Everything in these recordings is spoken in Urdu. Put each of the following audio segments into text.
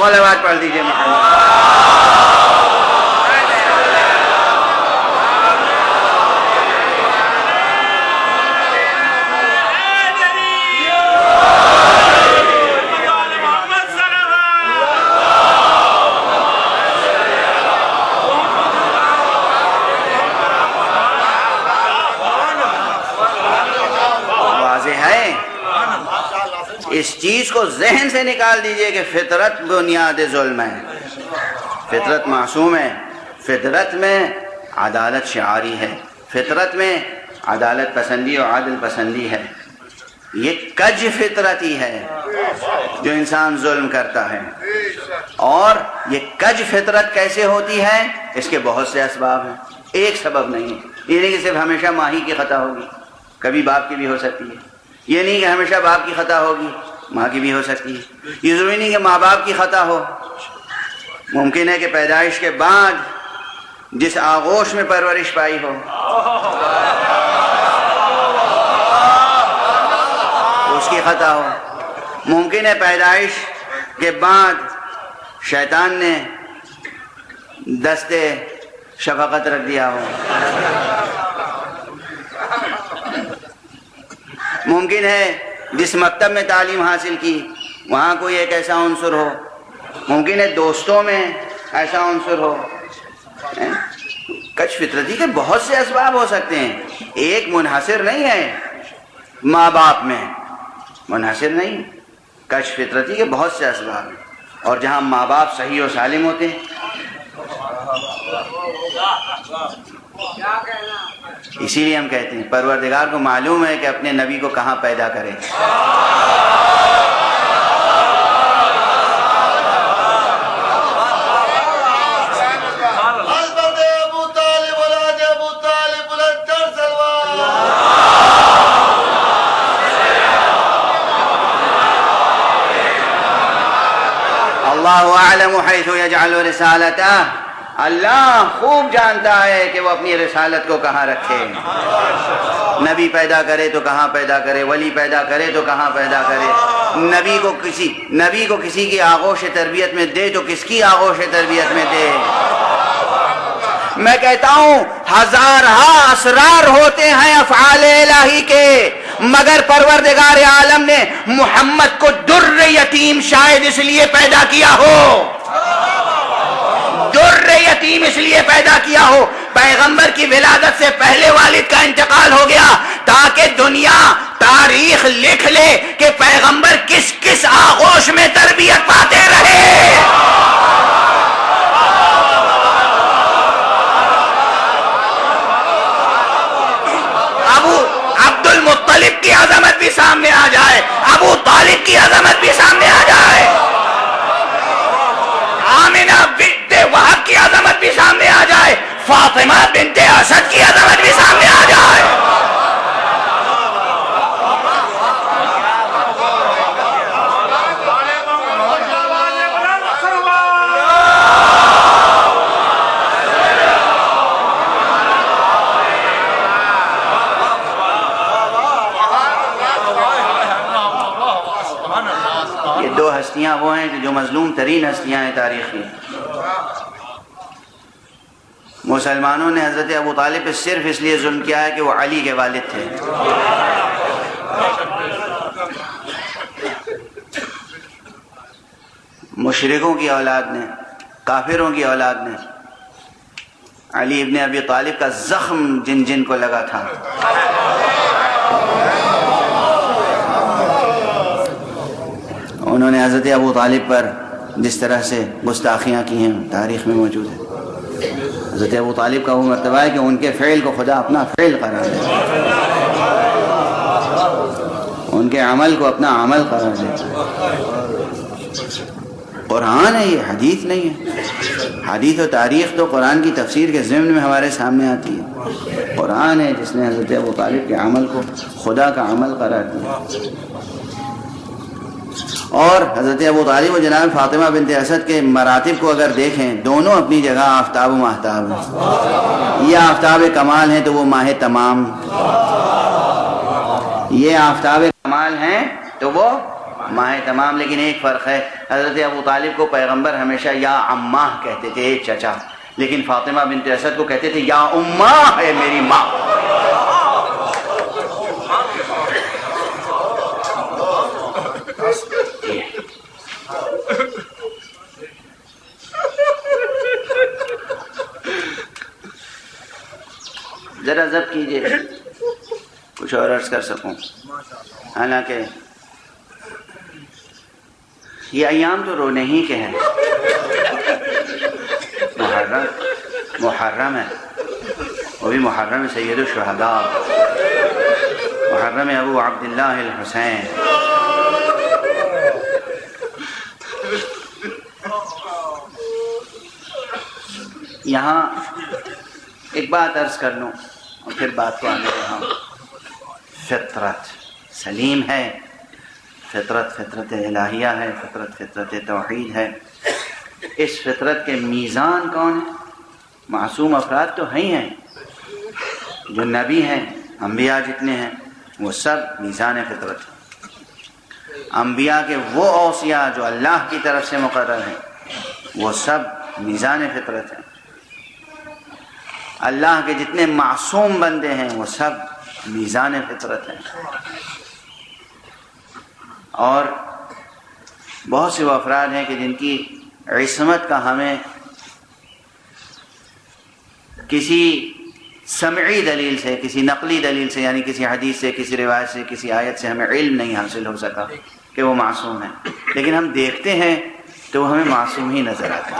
صلوات پڑھ دیجیے محمد. اس چیز کو ذہن سے نکال دیجئے کہ فطرت بنیاد ظلم ہے، فطرت معصوم ہے، فطرت میں عدالت شعاری ہے، فطرت میں عدالت پسندی اور عادل پسندی ہے. یہ کج فطرتی ہے جو انسان ظلم کرتا ہے. اور یہ کج فطرت کیسے ہوتی ہے؟ اس کے بہت سے اسباب ہیں، ایک سبب نہیں ہے. یہ نہیں کہ صرف ہمیشہ ماں ہی کی خطا ہوگی، کبھی باپ کی بھی ہو سکتی ہے. یہ نہیں کہ ہمیشہ باپ کی خطا ہوگی، ماں کی بھی ہو سکتی ہے. یہ ضروری نہیں کہ ماں باپ کی خطا ہو. ممکن ہے کہ پیدائش کے بعد جس آغوش میں پرورش پائی ہو اس کی خطا ہو. ممکن ہے پیدائش کے بعد شیطان نے دستے شفقت رکھ دیا ہو. ممکن ہے جس مکتب میں تعلیم حاصل کی وہاں کوئی ایک ایسا عنصر ہو. ممکن ہے دوستوں میں ایسا عنصر ہو. کج فطرتی کے بہت سے اسباب ہو سکتے ہیں، ایک منحصر نہیں ہے، ماں باپ میں منحصر نہیں. کج فطرتی کے بہت سے اسباب ہیں، اور جہاں ماں باپ صحیح و سالم ہوتے ہیں اسی لیے ہم کہتے ہیں پروردگار کو معلوم ہے کہ اپنے نبی کو کہاں پیدا کرے. اللہ اعلم حیث یجعل رسالتہ، اللہ خوب جانتا ہے کہ وہ اپنی رسالت کو کہاں رکھے. نبی پیدا کرے تو کہاں پیدا کرے، ولی پیدا کرے تو کہاں پیدا کرے. نبی کو کسی کی آغوش تربیت میں دے تو کس کی آغوش تربیت میں دے. میں کہتا ہوں ہزارہا اسرار ہوتے ہیں افعال الہی کے، مگر پروردگار عالم نے محمد کو در یتیم شاید اس لیے پیدا کیا ہو، در یتیم اس لیے پیدا کیا ہو. پیغمبر کی ولادت سے پہلے والد کا انتقال ہو گیا تاکہ دنیا تاریخ لکھ لے کہ پیغمبر کس کس آغوش میں تربیت پاتے رہے. ابو عبد المطلب کی عظمت بھی سامنے آ جائے، ابو طالب کی عظمت بھی سامنے آ جائے، آمنہ بنت وہب کی عظمت بھی سامنے آ جائے، فاطمہ بنت اسد کی عظمت بھی سامنے آ جائے. یہ دو ہستیاں وہ ہیں جو مظلوم ترین ہستیاں ہیں تاریخ کی. مسلمانوں نے حضرت ابو طالب پہ صرف اس لیے ظلم کیا ہے کہ وہ علی کے والد تھے. مشرکوں کی اولاد نے، کافروں کی اولاد نے علی ابن ابی طالب کا زخم جن جن کو لگا تھا انہوں نے حضرت ابو طالب پر جس طرح سے گستاخیاں کی ہیں تاریخ میں موجود ہے. حضرت ابو طالب کا وہ مرتبہ ہے کہ ان کے فعل کو خدا اپنا فعل قرار دیتا ہے، ان کے عمل کو اپنا عمل قرار دیتا ہے. قرآن ہے، یہ حدیث نہیں ہے. حدیث و تاریخ تو قرآن کی تفسیر کے ضمن میں ہمارے سامنے آتی ہے. قرآن ہے جس نے حضرت ابو طالب کے عمل کو خدا کا عمل قرار دیا. اور حضرت ابو طالب و جناب فاطمہ بنت اسد کے مراتب کو اگر دیکھیں، دونوں اپنی جگہ آفتاب و ماہتاب ہیں. یہ آفتاب کمال ہیں تو وہ ماہ تمام، یہ آفتاب کمال ہیں تو وہ ماں تمام، لیکن ایک فرق ہے، حضرت ابو طالب کو پیغمبر ہمیشہ یا عمہ کہتے تھے، چچا، لیکن فاطمہ بنت اسد کو کہتے تھے یا امہ ہے میری ماں۔ ذرا ضبط کیجئے کچھ اور عرض کر سکوں، حالانکہ یہ ایام تو رونے ہی کے ہیں۔ محرم ہے، وہ بھی محرم سید الشہداء، محرم ابو عبداللہ الحسین۔ یہاں ایک بات عرض کر لوں اور پھر بات کو آنے رہا ہوں۔ فطرت سلیم ہے، فطرت فطرت الہیہ ہے، فطرت فطرت توحید ہے۔ اس فطرت کے میزان کون ہے؟ معصوم افراد تو ہیں، جو نبی ہیں، انبیاء جتنے ہیں وہ سب میزان فطرت ہیں۔ انبیاء کے وہ اوصیاء جو اللہ کی طرف سے مقرر ہیں وہ سب میزان فطرت ہیں۔ اللہ کے جتنے معصوم بندے ہیں وہ سب میزان فطرت ہیں۔ اور بہت سے وہ افراد ہیں کہ جن کی عصمت کا ہمیں کسی سمعی دلیل سے، کسی نقلی دلیل سے، یعنی کسی حدیث سے، کسی روایت سے، کسی آیت سے ہمیں علم نہیں حاصل ہو سکا کہ وہ معصوم ہیں، لیکن ہم دیکھتے ہیں تو وہ ہمیں معصوم ہی نظر آتے ہیں۔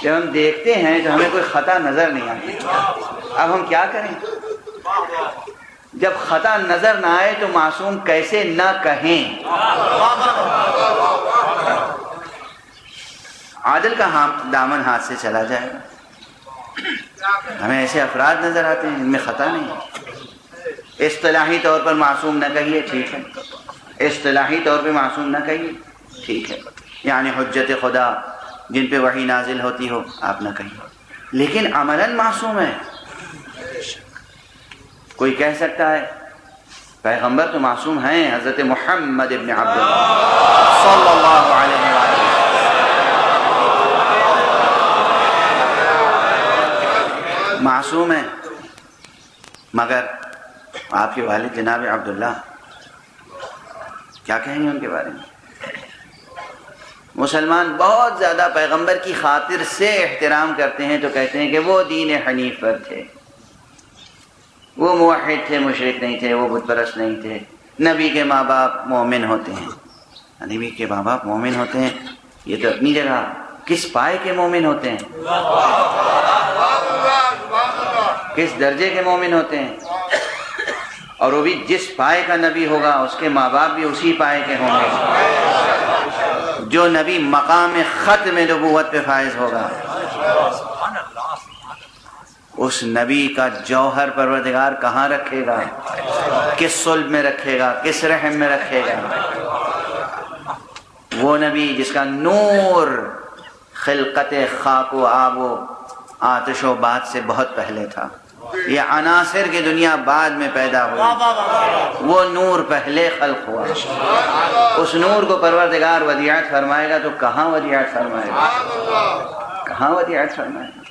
جب ہم دیکھتے ہیں تو ہمیں کوئی خطا نظر نہیں آتی۔ اب ہم کیا کریں؟ جب خطا نظر نہ آئے تو معصوم کیسے نہ کہیں؟ عادل کا دامن ہاتھ سے چلا جائے گا۔ ہمیں ایسے افراد نظر آتے ہیں جن میں خطا نہیں۔ اصطلاحی طور پر معصوم نہ کہیے، ٹھیک ہے، اصطلاحی طور پہ معصوم نہ کہیے، ٹھیک ہے، یعنی حجت خدا جن پہ وحی نازل ہوتی ہو آپ نہ کہیے، لیکن عملاً معصوم ہے۔ کوئی کہہ سکتا ہے پیغمبر تو معصوم ہیں، حضرت محمد ابن عبداللہ صلی اللہ علیہ وآلہ معصوم ہیں، مگر آپ کے والد جناب عبداللہ کیا کہیں گے ان کے بارے میں؟ مسلمان بہت زیادہ پیغمبر کی خاطر سے احترام کرتے ہیں تو کہتے ہیں کہ وہ دین حنیف پر تھے، وہ موحد تھے، مشرک نہیں تھے، وہ بت پرست نہیں تھے، نبی کے ماں باپ مومن ہوتے ہیں۔ نبی کے ماں باپ مومن ہوتے ہیں، یہ تو اپنی جگہ، کس پائے کے مومن ہوتے ہیں، کس درجے کے مومن ہوتے ہیں، اور وہ بھی جس پائے کا نبی ہوگا اس کے ماں باپ بھی اسی پائے کے ہوں گے۔ جو نبی مقام ختم نبوت پہ فائز ہوگا اس نبی کا جوہر پروردگار کہاں رکھے گا، کس صلب میں رکھے گا، کس رحم میں رکھے گا؟ وہ نبی جس کا نور خلقت خاک و آب و آتش و باد سے بہت پہلے تھا، یہ عناصر کی دنیا بعد میں پیدا ہوئی، وہ نور پہلے خلق ہوا۔ اس نور کو پروردگار ودیعت فرمائے گا تو کہاں ودیعت فرمائے گا، کہاں ودیعت فرمائے گا؟